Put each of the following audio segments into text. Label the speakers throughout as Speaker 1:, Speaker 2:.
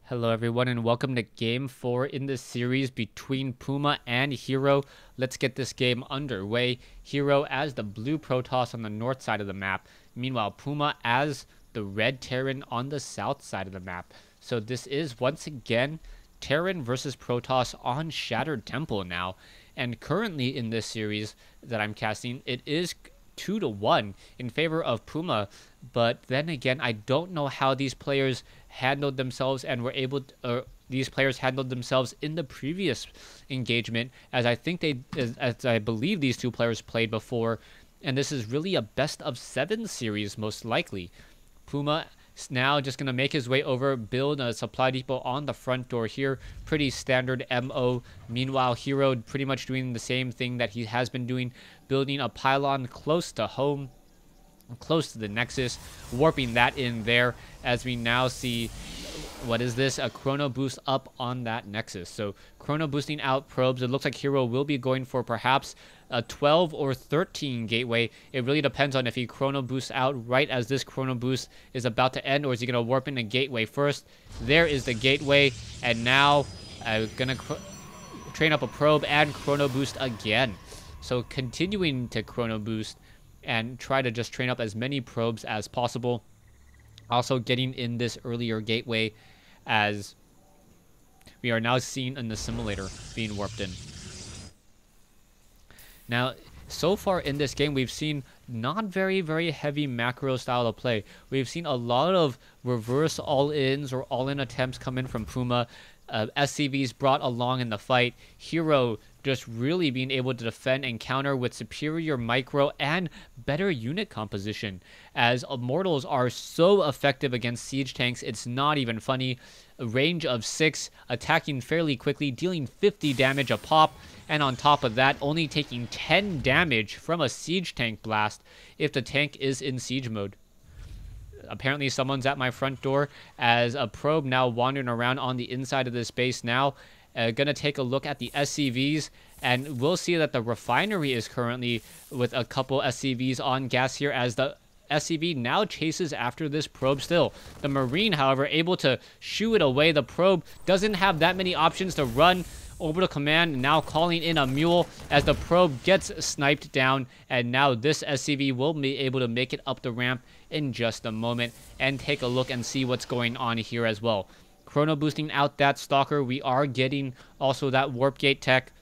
Speaker 1: Hello everyone and welcome to Game 4 in the series between Puma and Hero. Let's get this game underway. Hero as the blue Protoss on the north side of the map. Meanwhile, Puma as the red Terran on the south side of the map. So this is once again Terran versus Protoss on Shattered Temple now. And currently in this series that I'm casting, it is 2-1 in favor of Puma. But then again, I don't know how these players handled themselves and were able to, these players handled themselves in the previous engagement, as I believe these two players played before, and this is really a best of 7 series most likely. Puma is now just going to make his way over, build a supply depot on the front door here, pretty standard MO. Meanwhile, Hero pretty much doing the same thing that he has been doing, building a pylon close to home, close to the Nexus, warping that in there, as we now see, what is this, a chrono boost up on that Nexus. So chrono boosting out probes. It looks like Hero will be going for perhaps a 12 or 13 gateway. It really depends on if he chrono boosts out right as this chrono boost is about to end, or is he going to warp in a gateway first. There is the gateway, and now I'm going to train up a probe and chrono boost again. So continuing to chrono boost and try to just train up as many probes as possible. Also getting in this earlier gateway, as we are now seeing in the simulator being warped in. Now, so far in this game, we've seen not very heavy macro style of play. We've seen a lot of reverse all-ins or all-in attempts come in from Puma. SCVs brought along in the fight. Hero just really being able to defend and counter with superior micro and better unit composition, as Immortals are so effective against siege tanks, it's not even funny. A range of 6, attacking fairly quickly, dealing 50 damage a pop, and on top of that, only taking 10 damage from a siege tank blast if the tank is in siege mode. Apparently someone's at my front door, as a probe now wandering around on the inside of this base now. Gonna take a look at the SCVs, and we'll see that the refinery is currently with a couple SCVs on gas here, as the SCV now chases after this probe still. The Marine, however, able to shoo it away. The probe doesn't have that many options to run over to command, now calling in a mule as the probe gets sniped down, and now this SCV will be able to make it up the ramp in just a moment and take a look and see what's going on here as well. Chrono boosting out that Stalker. We are getting also that Warp Gate tech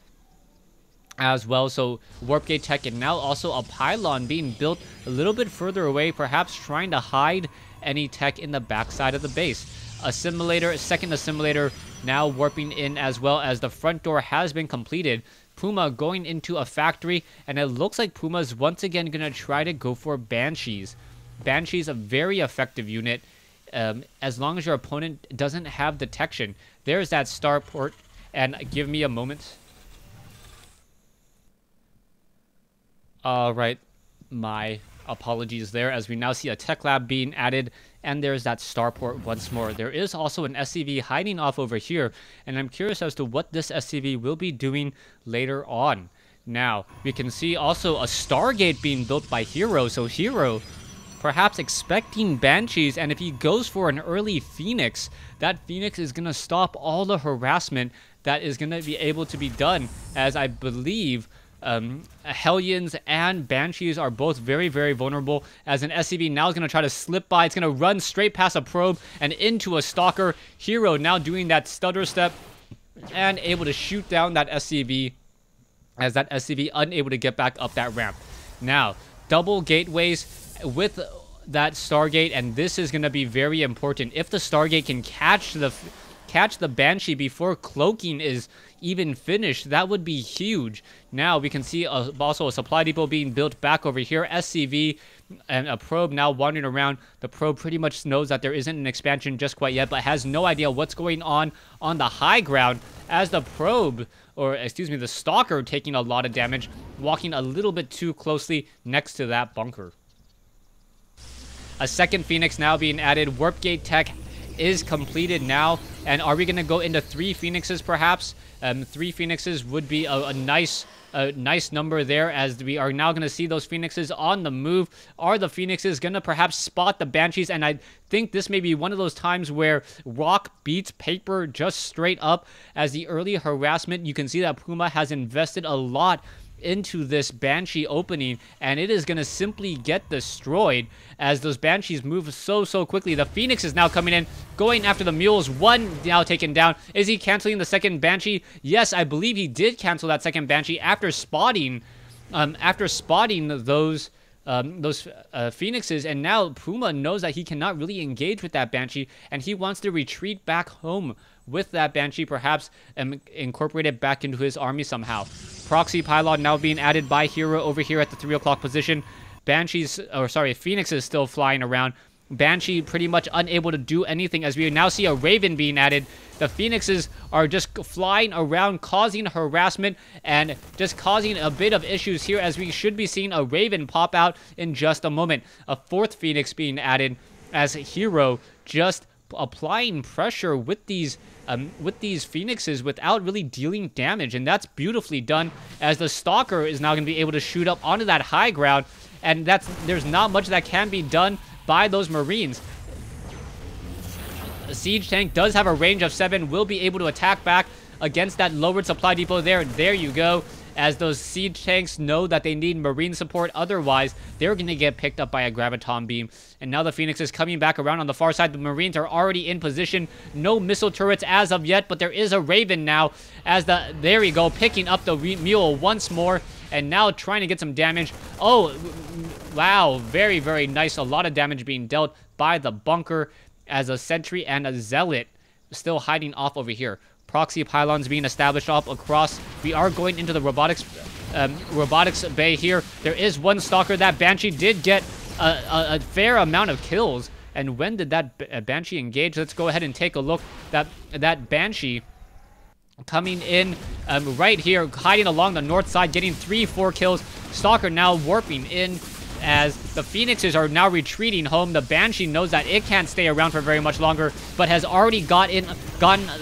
Speaker 1: as well. So Warp Gate tech, and now also a pylon being built a little bit further away, perhaps trying to hide any tech in the backside of the base. A second assimilator now warping in, as well as the front door has been completed. Puma going into a factory, and it looks like Puma's once again going to try to go for Banshees. Banshee's a very effective unit. As long as your opponent doesn't have detection. There's that starport, and give me a moment. Alright, my apologies there, as we now see a tech lab being added, and there's that starport once more. There is also an SCV hiding off over here, and I'm curious as to what this SCV will be doing later on. Now, we can see also a Stargate being built by Hero, so Hero perhaps expecting Banshees, and if he goes for an early Phoenix, that Phoenix is going to stop all the harassment that is going to be able to be done, as I believe Hellions and Banshees are both very vulnerable, as an SCV now is going to try to slip by. It's going to run straight past a probe and into a Stalker. Hero now doing that stutter step and able to shoot down that SCV, as that SCV unable to get back up that ramp. Now, double gateways with that Stargate, and this is going to be very important. If the Stargate can catch the Banshee before cloaking is even finished, that would be huge. Now we can see also a supply depot being built back over here. SCV and a probe now wandering around. The probe pretty much knows that there isn't an expansion just quite yet, but has no idea what's going on the high ground, as the probe, or excuse me, the Stalker, taking a lot of damage, walking a little bit too closely next to that bunker. A second Phoenix now being added. Warp Gate tech is completed now. And are we going to go into 3 Phoenixes perhaps? 3 Phoenixes would be a nice number there, as we are now going to see those Phoenixes on the move. Are the Phoenixes going to perhaps spot the Banshees? And I think this may be one of those times where rock beats paper just straight up. As the early harassment, you can see that Puma has invested a lot into this Banshee opening, and it is going to simply get destroyed as those Banshees move so quickly. The Phoenix is now coming in, going after the mules. One now taken down. Is he canceling the second Banshee? Yes, I believe he did cancel that second Banshee after spotting those Phoenixes, and now Puma knows that he cannot really engage with that Banshee, and he wants to retreat back home with that Banshee, perhaps incorporate it back into his army somehow. Proxy pylon now being added by Hero over here at the 3 o'clock position. Phoenixes still flying around. Banshee pretty much unable to do anything, as we now see a Raven being added. The Phoenixes are just flying around, causing harassment and just causing a bit of issues here, as we should be seeing a Raven pop out in just a moment. A 4th Phoenix being added as Hero just applying pressure with these Phoenixes without really dealing damage, and that's beautifully done, as the Stalker is now going to be able to shoot up onto that high ground, and there's not much that can be done by those Marines. The Siege Tank does have a range of 7, will be able to attack back against that lowered supply depot there. There you go. As those Siege Tanks know that they need Marine support, otherwise they're going to get picked up by a Graviton Beam. And now the Phoenix is coming back around on the far side. The Marines are already in position. No missile turrets as of yet, but there is a Raven now, as there we go, picking up the mule once more, and now trying to get some damage. Oh, wow, very nice. A lot of damage being dealt by the bunker, as a sentry and a zealot still hiding off over here. Proxy pylons being established up across. We are going into the robotics bay here. There is one Stalker. That Banshee did get a fair amount of kills. And when did that Banshee engage? Let's go ahead and take a look. That Banshee coming in right here, hiding along the north side, getting 3-4 kills. Stalker now warping in, as the Phoenixes are now retreating home. The Banshee knows that it can't stay around for very much longer, but has already gotten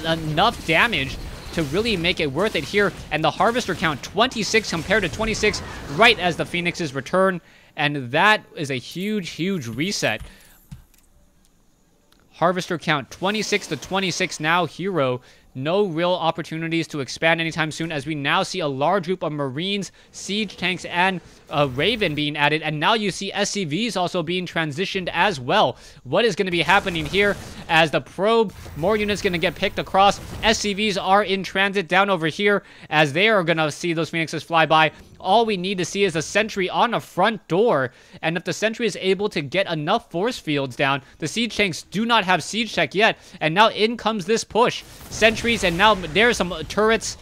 Speaker 1: enough damage to really make it worth it here. And the Harvester count, 26 compared to 26, right as the Phoenixes return. And that is a huge reset. Harvester count, 26 to 26 now. Hero, no real opportunities to expand anytime soon, as we now see a large group of Marines, Siege Tanks, and a Raven being added. And now you see SCVs also being transitioned as well. What is going to be happening here? As the probe, more units going to get picked across. SCVs are in transit down over here, as they are going to see those Phoenixes fly by. All we need to see is a sentry on a front door, and if the sentry is able to get enough force fields down, the Siege Tanks do not have Siege Tech yet, and now in comes this push. Sentries, and now there's some turrets,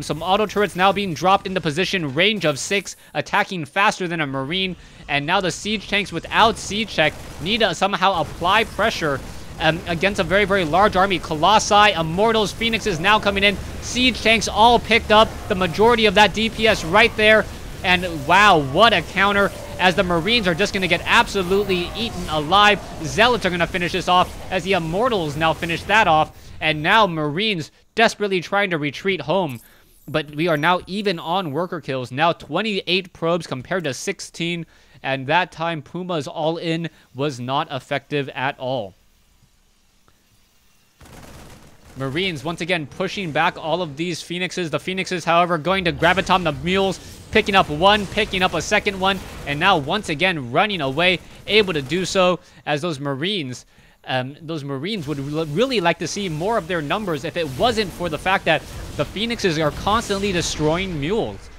Speaker 1: some auto turrets now being dropped into position, range of 6, attacking faster than a Marine, and now the Siege Tanks without Siege Tech need to somehow apply pressure against a very large army. Colossi, Immortals, Phoenixes now coming in. Siege Tanks all picked up the majority of that DPS right there. And wow, what a counter, as the Marines are just going to get absolutely eaten alive. Zealots are going to finish this off, as the Immortals now finish that off. And now Marines desperately trying to retreat home. But we are now even on worker kills. Now 28 probes compared to 16. And that time Puma's all-in was not effective at all. Marines once again pushing back all of these Phoenixes. The Phoenixes, however, going to Graviton the mules, picking up one, picking up a second one, and now once again running away, able to do so, as those Marines would really like to see more of their numbers if it wasn't for the fact that the Phoenixes are constantly destroying mules.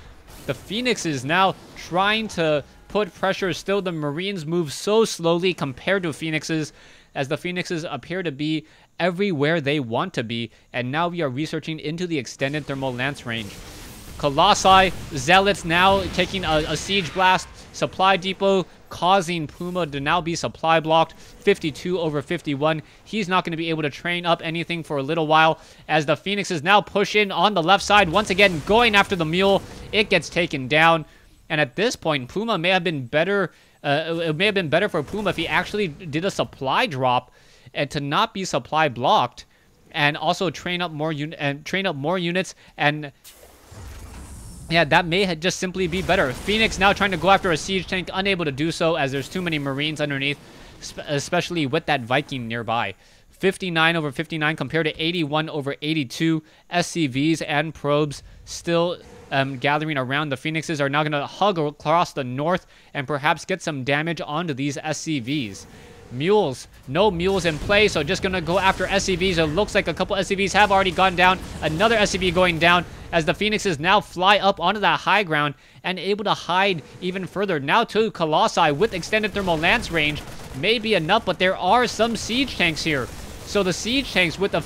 Speaker 1: The Phoenixes now trying to put pressure. Still, the Marines move so slowly compared to Phoenixes, as the Phoenixes appear to be everywhere they want to be. And now we are researching into the extended thermal lance range. Colossi, Zealots now taking a siege blast. Supply depot causing Puma to now be supply blocked. 52 over 51. He's not going to be able to train up anything for a little while, as the Phoenixes now push in on the left side. Once again, going after the mule. It gets taken down. And at this point, Puma may have been better. It may have been better for Puma if he actually did a supply drop and to not be supply blocked, and also train up more units. And yeah, that may just simply be better. Phoenix now trying to go after a siege tank, unable to do so as there's too many Marines underneath, especially with that Viking nearby. 59 over 59 compared to 81 over 82. SCVs and probes still gathering around. The Phoenixes are now going to hug across the north and perhaps get some damage onto these SCVs. Mules, no mules in play, so just going to go after SCVs. It looks like a couple SCVs have already gone down. Another SCV going down as the Phoenixes now fly up onto that high ground and able to hide even further. Now two Colossi with extended thermal lance range may be enough, but there are some siege tanks here. So the siege tanks with a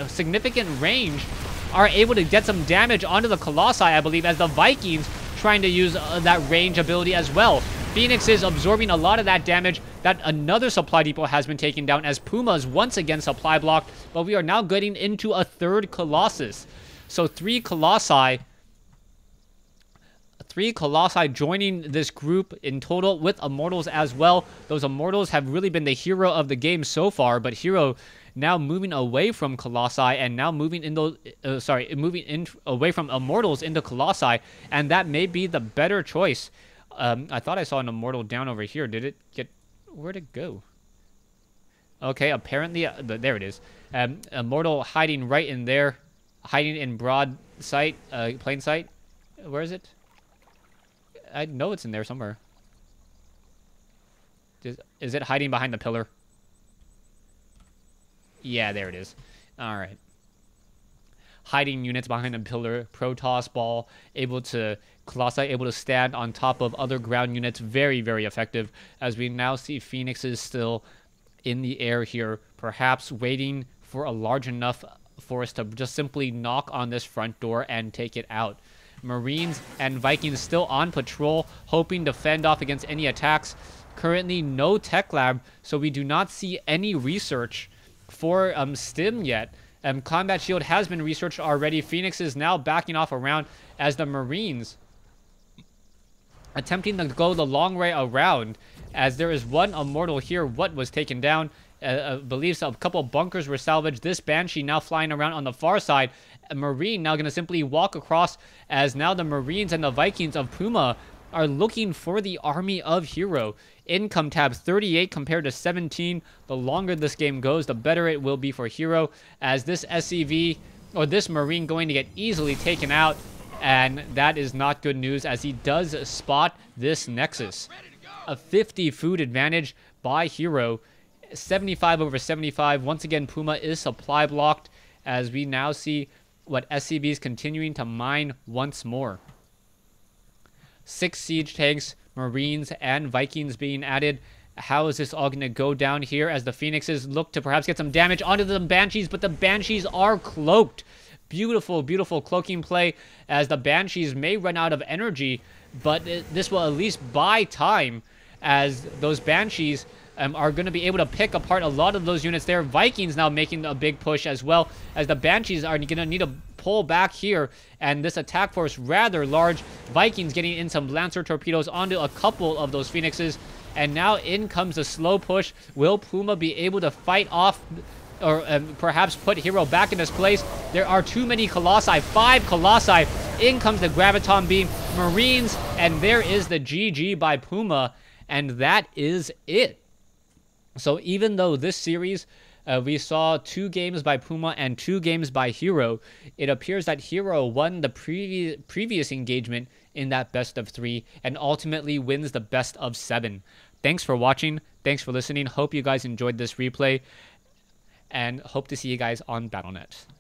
Speaker 1: significant range are able to get some damage onto the Colossi, I believe, as the Vikings trying to use that range ability as well. Phoenix is absorbing a lot of that damage. That another supply depot has been taken down as Puma's once again supply blocked, but we are now getting into a third Colossus. So three Colossi joining this group in total with Immortals as well. Those Immortals have really been the hero of the game so far, but Hero now moving away from Colossi and now moving away from Immortals into Colossi, and that may be the better choice. I thought I saw an Immortal down over here. Did it get... Where'd it go? Okay, apparently... there it is. Immortal hiding right in there. Hiding in broad sight. Plain sight. Where is it? I know it's in there somewhere. Is it hiding behind the pillar? Yeah, there it is. Alright. Hiding units behind a pillar. Protoss ball. Colossi able to stand on top of other ground units. Very, very effective. As we now see Phoenixes still in the air here. Perhaps waiting for a large enough force to just simply knock on this front door and take it out. Marines and Vikings still on patrol, hoping to fend off against any attacks. Currently, no tech lab, so we do not see any research for STIM yet. Combat shield has been researched already. Phoenix is now backing off around as the Marines attempting to go the long way around, as there is one Immortal here. What was taken down? Believes a couple bunkers were salvaged. This Banshee now flying around on the far side. A Marine now going to simply walk across, as now the Marines and the Vikings of Puma are looking for the army of Hero. Income tab 38 compared to 17. The longer this game goes, the better it will be for Hero, as this SCV or this Marine going to get easily taken out, and that is not good news as he does spot this Nexus. A 50 food advantage by Hero. 75 over 75. Once again, Puma is supply blocked as we now see what SCV is continuing to mine once more. 6 siege tanks, Marines, and Vikings being added. How is this all going to go down here as the Phoenixes look to perhaps get some damage onto the Banshees, but the Banshees are cloaked. Beautiful, beautiful cloaking play as the Banshees may run out of energy, but this will at least buy time as those Banshees are going to be able to pick apart a lot of those units there. Vikings now making a big push as well, as the Banshees are going to need to pull back here, and this attack force rather large. Vikings getting in some Lancer torpedoes onto a couple of those Phoenixes, and now in comes a slow push. Will Puma be able to fight off or perhaps put Hero back in his place? There are too many Colossi, 5 Colossi. In comes the Graviton Beam, Marines, and there is the GG by Puma, and that is it. So even though this series, we saw 2 games by Puma and 2 games by Hero, it appears that Hero won the previous engagement in that best of 3 and ultimately wins the best of 7. Thanks for watching. Thanks for listening. Hope you guys enjoyed this replay, and hope to see you guys on Battle.net.